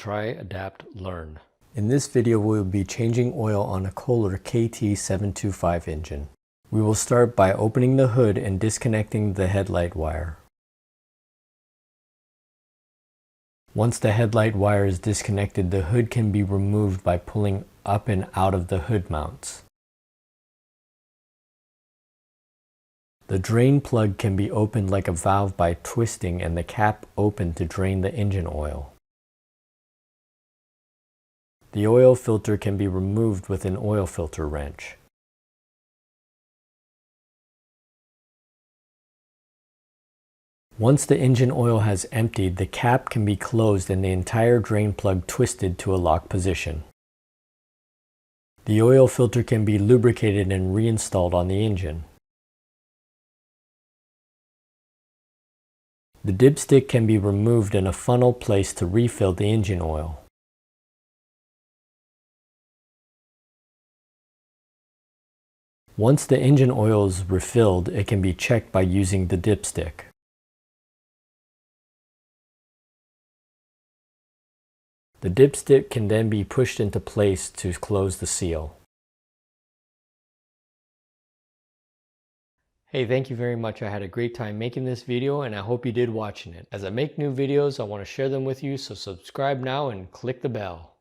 TryAdaptLearn. In this video we will be changing oil on a Kohler KT725 engine. We will start by opening the hood and disconnecting the headlight wire. Once the headlight wire is disconnected, the hood can be removed by pulling up and out of the hood mounts. The drain plug can be opened like a valve by twisting and the cap open to drain the engine oil. The oil filter can be removed with an oil filter wrench. Once the engine oil has emptied, the cap can be closed and the entire drain plug twisted to a lock position. The oil filter can be lubricated and reinstalled on the engine. The dipstick can be removed and a funnel placed to refill the engine oil. Once the engine oil is refilled, it can be checked by using the dipstick. The dipstick can then be pushed into place to close the seal. Hey, thank you very much. I had a great time making this video and I hope you did watching it. As I make new videos, I want to share them with you, so subscribe now and click the bell.